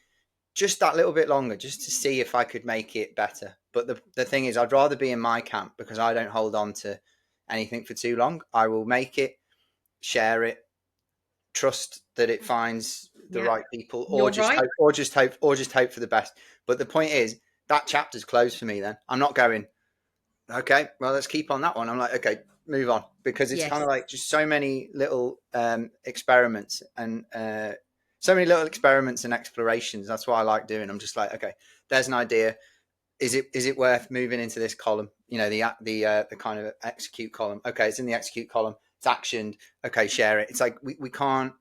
just that little bit longer, just to see if I could make it better. But the thing is, I'd rather be in my camp, because I don't hold on to anything for too long. I will make it, share it, trust that it finds the Yeah. right people, or You're just right. hope, for the best. But the point is, that chapter's closed for me. Then I'm not going, okay, well, let's keep on that one. I'm like, okay, move on, because it's kind Yes. of like just so many little experiments, and so many little experiments and explorations. That's what I like doing. I'm just like, okay, there's an idea. Is it worth moving into this column? The kind of execute column. Okay, it's in the execute column. It's actioned. Okay, share it. It's like we can't.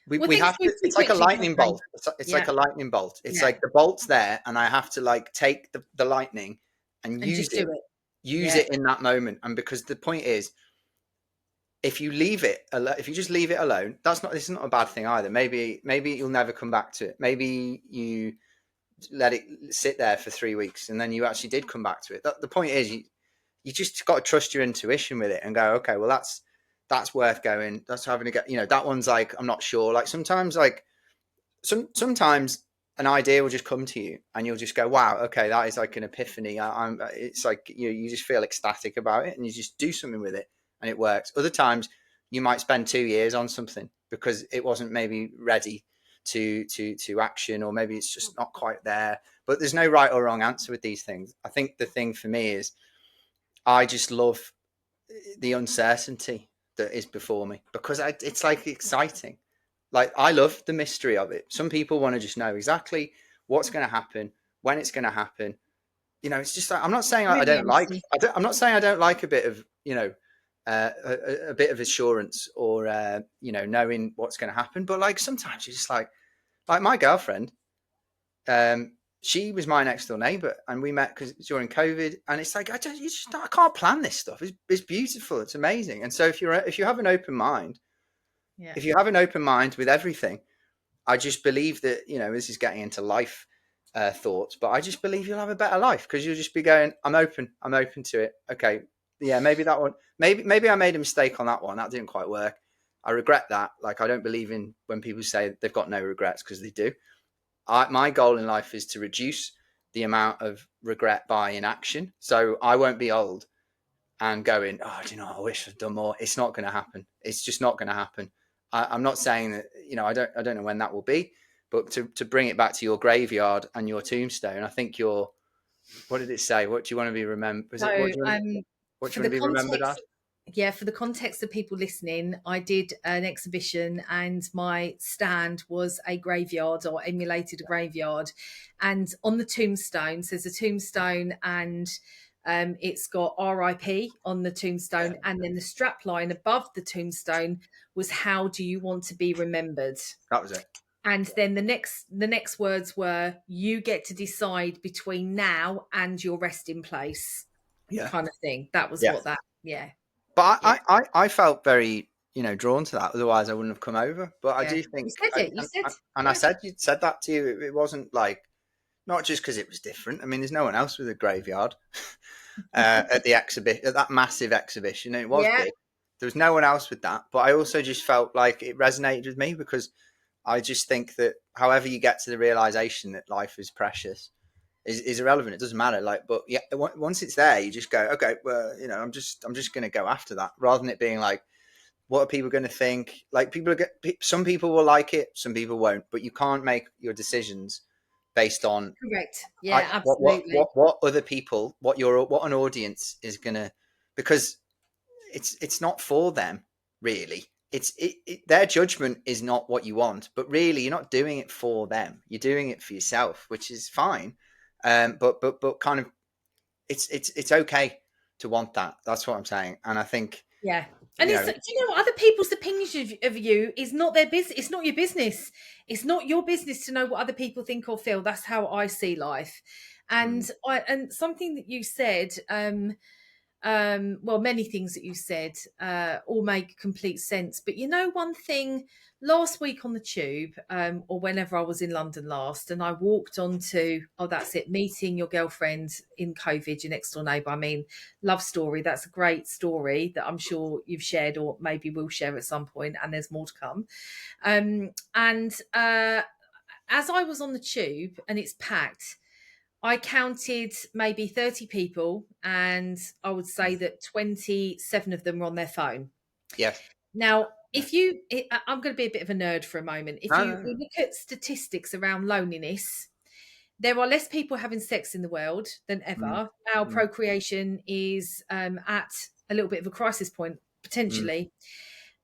Well, We things have move to. too It's like a quickly, don't lightning they? bolt. It's like Yeah. a lightning bolt. It's Yeah. like the bolt's there, and I have to like take the lightning and And just do it. use Yeah. it in that moment. And because the point is, if you just leave it alone, this is not a bad thing either. Maybe you'll never come back to it. Maybe you let it sit there for 3 weeks, and then you actually did come back to it. The point is, you just got to trust your intuition with it and go, okay, well, that's worth going. That's having to get, that one's like, I'm not sure. Like sometimes, sometimes an idea will just come to you, and you'll just go, wow, okay, that is like an epiphany. It's like you just feel ecstatic about it, and you just do something with it, and it works. Other times, you might spend 2 years on something because it wasn't maybe ready to action, or maybe it's just not quite there. But there's no right or wrong answer with these things. I think the thing for me is, I just love the uncertainty that is before me, because it's like exciting. Like, I love the mystery of it. Some people want to just know exactly what's going to happen, when it's going to happen. It's just like, I'm not saying I don't like. I'm not saying I don't like a bit of a bit of assurance, or knowing what's going to happen. But like sometimes you're just like my girlfriend. She was my next door neighbor, and we met during COVID. And it's like, I can't plan this stuff. It's beautiful. It's amazing. And so if you have an open mind, Yeah. if you have an open mind with everything, I just believe that, this is getting into life thoughts, but I just believe you'll have a better life, because you'll just be going, I'm open to it. Okay. Yeah, maybe that one, maybe I made a mistake on that one. That didn't quite work. I regret that. Like, I don't believe in when people say they've got no regrets, because they do. My goal in life is to reduce the amount of regret by inaction. So I won't be old and going, oh, do you know what? I wish I'd done more. It's not going to happen. It's just not going to happen. I'm not saying that, I don't know when that will be, but to bring it back to your graveyard and your tombstone, I think what did it say? What do you want to be remembered? So, What do for you want the to be remembered context, as? yeah, for the context of people listening, I did an exhibition and my stand was a graveyard, or emulated a graveyard. And on the tombstone says a tombstone, and it's got RIP on the tombstone. And then the strap line above the tombstone was, how do you want to be remembered? That was it. And then the next words were, you get to decide between now and your resting place, Yeah. kind of thing. That was Yeah. what that, yeah. But Yeah. I felt very, drawn to that. Otherwise, I wouldn't have come over. But I Yeah. do You think, said it. You said, and I yeah. said, you said that to you. It wasn't like, not just because it was different. I mean, there's no one else with a graveyard at the exhibition, at that massive exhibition. And it was Yeah. big. There was no one else with that. But I also just felt like it resonated with me, because I just think that however you get to the realization that life is precious is irrelevant. It doesn't matter. Like, but yeah, once it's there, you just go, okay, well, I'm just going to go after that, rather than it being like, what are people going to think? Like, some people will like it, some people won't. But you can't make your decisions based on Correct. Yeah, what absolutely. other people, what an audience is going to, because it's not for them, really. Their judgment is not what you want, but really you're not doing it for them. You're doing it for yourself, which is fine. But kind of, it's okay to want that. That's what I'm saying. And I think, Yeah. And do you know what? Other people's opinions of you is not their business. It's not your business. It's not your business to know what other people think or feel. That's how I see life. And something that you said, well, many things that you said all make complete sense. But one thing, last week on the tube, or whenever I was in London last, and I walked onto, oh, that's it, meeting your girlfriend in COVID, your next door neighbour. I mean, love story. That's a great story that I'm sure you've shared, or maybe we'll share at some point, and there's more to come. And as I was on the tube and it's packed, I counted maybe 30 people, and I would say that 27 of them were on their phone. yes. Now, I'm going to be a bit of a nerd for a moment. If we look at statistics around loneliness, there are less people having sex in the world than ever. Our procreation is at a little bit of a crisis point, potentially.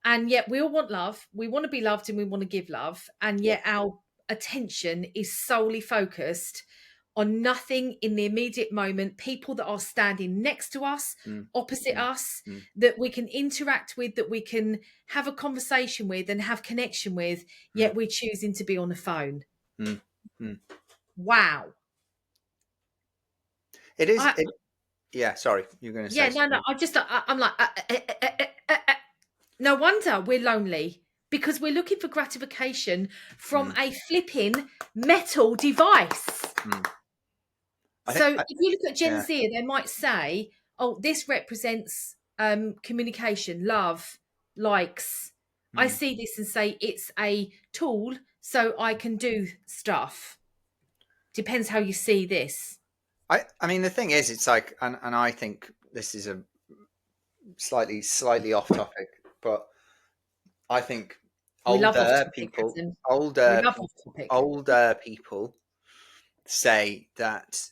And yet we all want love. We want to be loved and we want to give love. And yet our attention is solely focused on nothing in the immediate moment, people that are standing next to us, opposite us, that we can interact with, that we can have a conversation with and have connection with, yet we're choosing to be on the phone. Wow. It is. Yeah, sorry, you're going to say No. I'm like, no wonder we're lonely, because we're looking for gratification from a flipping metal device. If you look at Gen Z, they might say, oh, this represents communication, love, likes. I see this and say it's a tool so I can do stuff. Depends how you see this. I mean, the thing is, it's like, and I think this is a slightly off topic, but I think We love off older topic, people, Adam. We older love people, off topic. older people say that,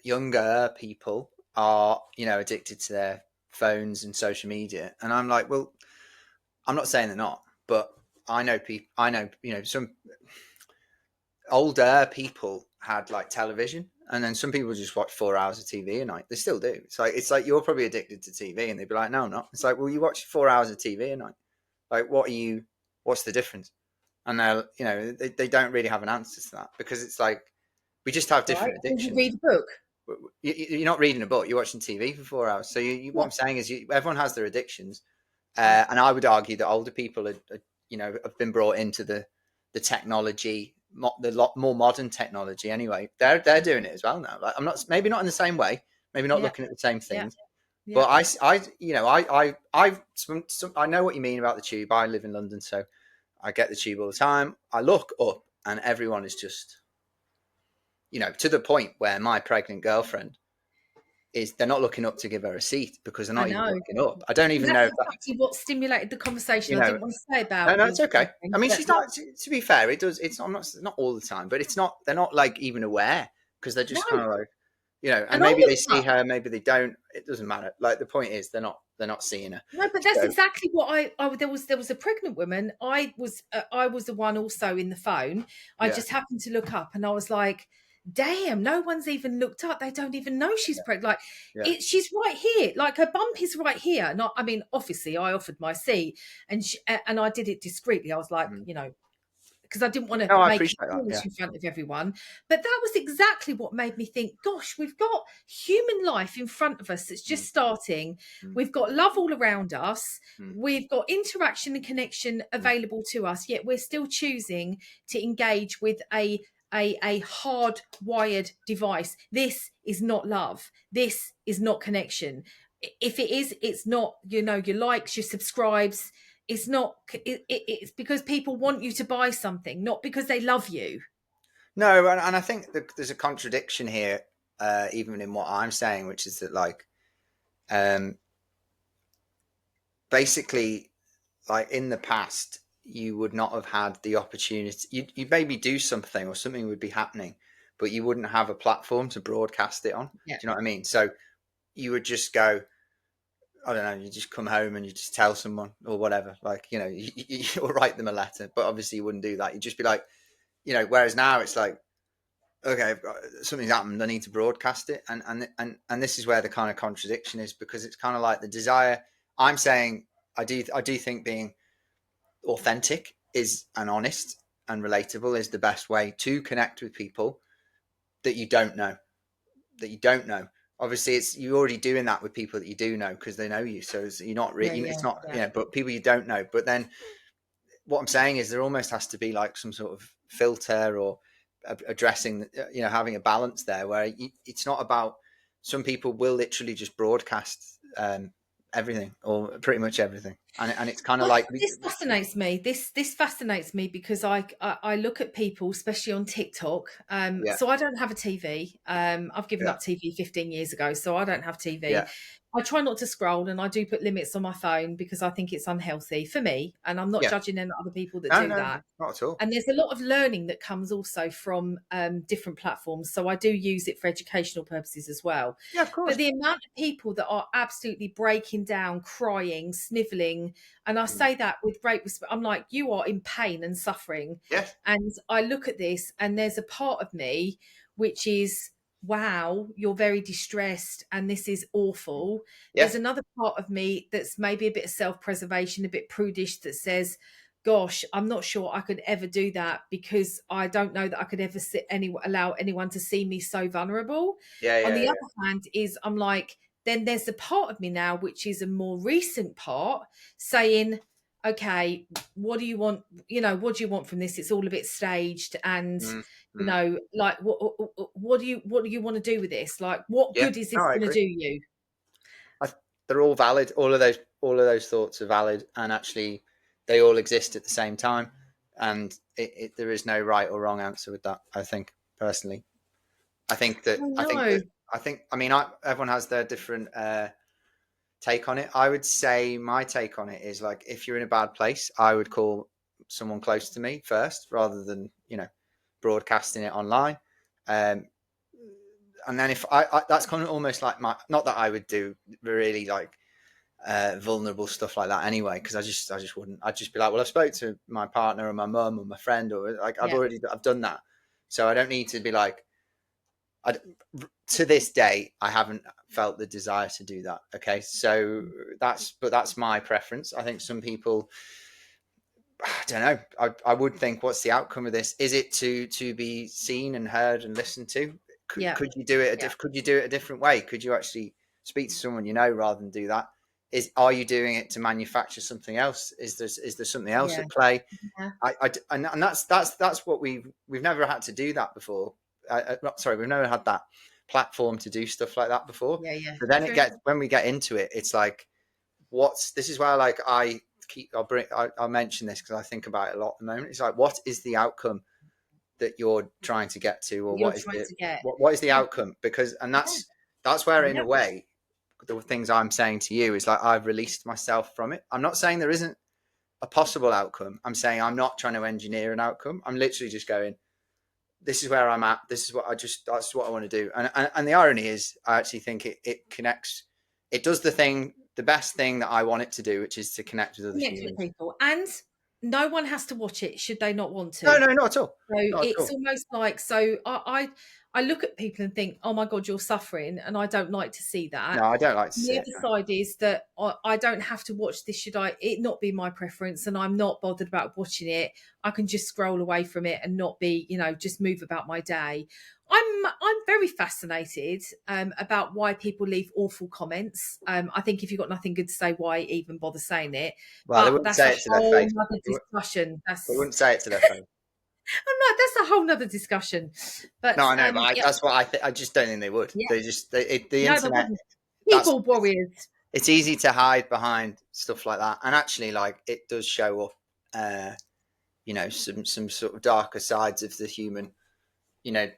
younger people are, addicted to their phones and social media. And I'm like, well, I'm not saying they're not, but I know people, some older people had like television, and then some people just watch 4 hours of TV a night. They still do. It's like you're probably addicted to TV, and they'd be like, no, I'm not. It's like, well, you watch 4 hours of TV a night. Like, what's the difference? And they don't really have an answer to that, because it's like, we just have different Right? You addictions. read a book. You're not reading a book, you're watching TV for 4 hours. So what I'm saying is, everyone has their addictions. And I would argue that older people have been brought into the technology, the lot more modern technology. Anyway, they're doing it as well now. Like, I'm not, maybe not in the same way, maybe not looking at the same things, but I know what you mean about the tube. I live in London, so I get the tube all the time. I look up, and everyone is just, to the point where my pregnant girlfriend is they're not looking up to give her a seat because they're I not even know. looking up. I don't And even that's know if that, exactly what stimulated the conversation. you I know. didn't want to say No, about no, it's your okay. I friend, mean, but she's not. To be fair, it does. It's not all the time, but it's not. They're not like even aware because they're no. just kind of like, you know. And And I maybe they looked see up. her, maybe they don't. It doesn't matter. Like the point is, they're not seeing her. No, but that's So exactly what there was a pregnant woman. I was the one also in the phone. I yeah, just happened to look up and I was like, damn, no one's even looked up. They don't even know she's pregnant. Like yeah. she's right here. Like her bump is right here. And I mean, obviously I offered my seat and I did it discreetly. I was like, Mm. because I didn't want to No, I make it appreciate that. foolish Yeah. in front of everyone. But that was exactly what made me think, gosh, we've got human life in front of us that's just Mm, starting. mm, We've got love all around us. mm, We've got interaction and connection mm. available to us, yet we're still choosing to engage with a hardwired device. This is not love. This is not connection. If it is, it's not, your likes, your subscribes, it's not it's because people want you to buy something, not because they love you. No, and I think that there's a contradiction here, even in what I'm saying, which is that like, um, basically, like in the past, you would not have had the opportunity. You maybe do something or something would be happening, but you wouldn't have a platform to broadcast it on. Do Yeah. you know what I mean? So you would just go, I don't know, you just come home and you just tell someone or whatever, like, you know, you'll write them a letter, but obviously you wouldn't do that. You'd just be like, you know, whereas now it's like, okay, something's happened, I need to broadcast it. And this is where the kind of contradiction is, because it's kind of like the desire. I'm saying I do think being authentic is and honest and relatable is the best way to connect with people that you don't know. That you don't know. Obviously, it's you're already doing that with people that you do know because they know you. So you're not Yeah, really. yeah, It's not, yeah. you know, but people you don't know. But then what I'm saying is there almost has to be like some sort of filter or addressing, you know, having a balance there where it's not about. Some people will literally just broadcast everything or pretty much everything, and it's kind of like This fascinates me. This fascinates me because I look at people, especially on TikTok. yeah, So I don't have a TV. I've given yeah, up TV 15 years ago, so I don't have TV. yeah, I try not to scroll, and I do put limits on my phone because I think it's unhealthy for me, and I'm not yeah. judging any other people that No, do no, that. not at all. And there's a lot of learning that comes also from different platforms. So I do use it for educational purposes as well. Yeah, of But course. the amount of people that are absolutely breaking down, crying, sniveling, and I Mm. say that with great respect, I'm like, you are in pain and suffering. Yes. And I look at this, and there's a part of me which is, wow, you're very distressed, and this is awful. Yeah. There's another part of me that's maybe a bit of self preservation, a bit prudish, that says, gosh, I'm not sure I could ever do that because I don't know that I could ever allow anyone to see me so vulnerable. Yeah, On yeah, the yeah. other hand, is I'm like, then there's a part of me now, which is a more recent part, saying, okay, what do you want? What do you want from this? It's all a bit staged, and Mm, mm. like, what do you want to do with this? Like, what Yeah. good is No, this I going to agree. do you? I, they're all valid. All of those thoughts are valid, and actually, they all exist at the same time. And there is no right or wrong answer with that. I think personally, I think that I I think know. that I think. I mean, everyone has their different take on it. I would say my take on it is like if you're in a bad place, I would call someone close to me first, rather than broadcasting it online. Um, and then if I that's kind of almost like my, not that I would do really like vulnerable stuff like that anyway, because I just wouldn't. I'd just be like, well, I spoke to my partner or my mum or my friend, or like Yeah. I've done that, so I don't need to be like. I, to this day, I haven't felt the desire to do that. Okay, so that's my preference. I think some people, I don't know. I would think, what's the outcome of this? Is it to be seen and heard and listened to? Could, Yeah. could you do it Yeah. could you do it a different way? Could you actually speak to someone rather than do that? Are you doing it to manufacture something else? Is there something else Yeah. at play? Yeah. And that's what we've never had to do that before. Sorry, we've never had that platform to do stuff like that before. Yeah. Yeah. So then it True. gets when we get into it, it's like, this is why like I'll mention this because I think about it a lot at the moment. It's like, what is the outcome that you're trying to get to, or You're what is trying the to get. what is the Yeah. outcome? Because and Yeah. That's where, in Yeah. a way, the things I'm saying to you is like I've released myself from it. I'm not saying there isn't a possible outcome. I'm saying I'm not trying to engineer an outcome. I'm literally just going, this is where I'm at. This is what that's what I want to do. And the irony is, I actually think it connects. It does the best thing that I want it to do, which is to connect with other Connect with humans. people. And no one has to watch it should they not want No, to. no, not at all. So Not at it's all. almost like, so I look at people and think, oh my God, you're suffering. And I don't like to see that. No, I don't like to And see the it. other side is that I don't have to watch this. Should it not be my preference? And I'm not bothered about watching it. I can just scroll away from it and not be, just move about my day. I'm very fascinated about why people leave awful comments. I think if you've got nothing good to say, why even bother saying it? Well, they But wouldn't that's a say it to their whole face. other discussion. They wouldn't say it to their face. That's a whole nother discussion. No, But I know, but yeah, that's what I think. I just don't think they would. yeah, The no, they internet. wouldn't. That's Keyboard warriors. it's easy to hide behind stuff like that, and actually, like it does show up. Some sort of darker sides of the human,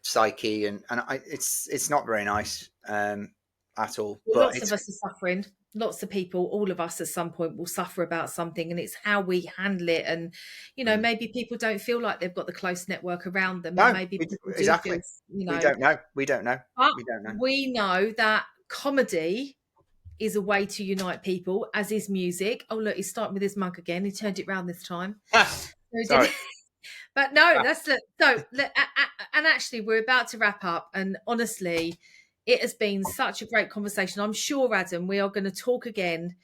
psyche, and it's not very nice at all. Well, But lots of us are suffering. Lots of people, all of us at some point will suffer about something, and it's how we handle it. And mm, maybe people don't feel like they've got the close network around them, and no, maybe people do exactly. feel, We don't know. We don't know. But We don't know. we know that comedy is a way to unite people, as is music. Oh, look, he's starting with his mug again. He turned it round this time. So he Sorry. did. But no, Ah, that's the so. And actually, we're about to wrap up. And honestly, it has been such a great conversation. I'm sure, Adam, we are going to talk again,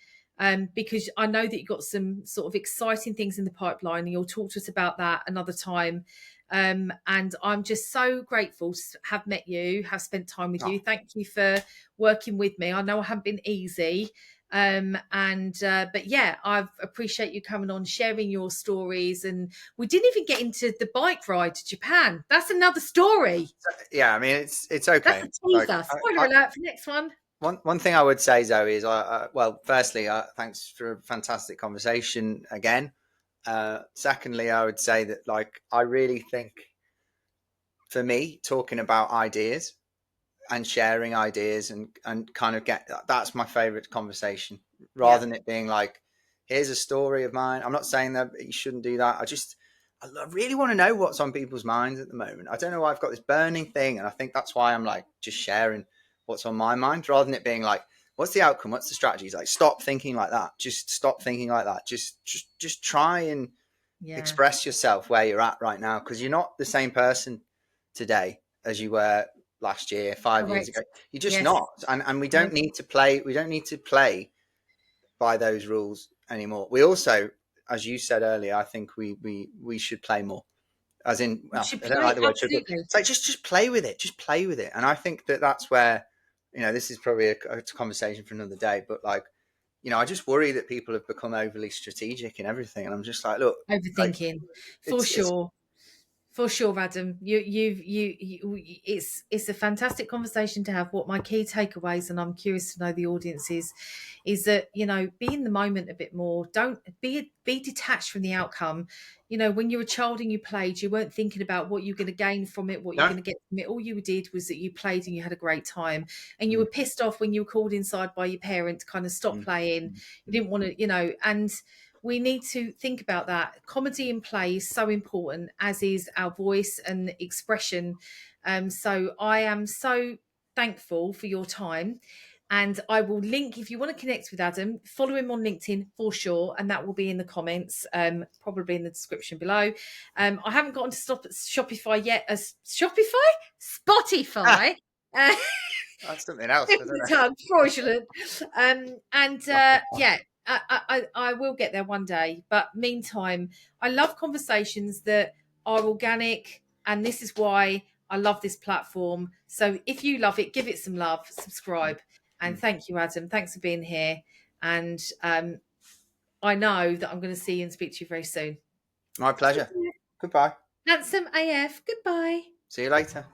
because I know that you've got some sort of exciting things in the pipeline, and you'll talk to us about that another time. And I'm just so grateful to have met you, have spent time with oh, you. Thank you for working with me. I know I haven't been easy. But yeah, I appreciate you coming on, sharing your stories. And we didn't even get into the bike ride to Japan. That's another story. yeah. I mean, it's That's okay. a Like, teaser. Spoiler alert for next one. one thing I would say, Zoe, is well, firstly, thanks for a fantastic conversation again. Secondly, I would say that like I really think for me, talking about ideas and sharing ideas and kind of that's my favorite conversation rather Yeah. than it being like, here's a story of mine. I'm not saying that you shouldn't do that. I really want to know what's on people's minds at the moment. I don't know why I've got this burning thing. And I think that's why I'm like just sharing what's on my mind rather than it being like, what's the outcome? What's the strategy? It's like, stop thinking like that. Just stop thinking like that. Just try and Yeah. express yourself where you're at right now. Cause you're not the same person today as you were last year, 5 years Correct. ago. You're just Yes. not. And we No. don't need to play. We don't need to play by those rules anymore. We also, as you said earlier, I think we should play more. As in, We well, should I don't play. like the word should, but Absolutely. it's like just play with it. Just play with it. And I think that's where, this is probably a conversation for another day. But like, I just worry that people have become overly strategic in everything. And I'm just like, look, like Overthinking. For it's sure. For sure, Adam. It's a fantastic conversation to have. What my key takeaways, and I'm curious to know the audience's, is that be in the moment a bit more. Don't be detached from the outcome. When you were a child and you played, you weren't thinking about what you're going to gain from it, what you're no. going to get from it. All you did was that you played and you had a great time, and you Mm, were pissed off when you were called inside by your parent to kind of stop mm, playing. mm, You mm. didn't want to, and we need to think about that. Comedy in play is so important, as is our voice and expression. So I am so thankful for your time. And I will link, if you want to connect with Adam, follow him on LinkedIn for sure. And that will be in the comments, probably in the description below. I haven't gotten to stop at Shopify yet. As Shopify? Ah, Spotify. Uh, that's something else. tip I of don't the know. tongue, fraudulent. Shopify. Yeah, I will get there one day. But meantime, I love conversations that are organic, and this is why I love this platform. So if you love it, give it some love, subscribe, and Mm. thank you, Adam. Thanks for being here. And I know that I'm going to see you and speak to you very soon. My pleasure. Goodbye. Handsome AF. Goodbye. See you later.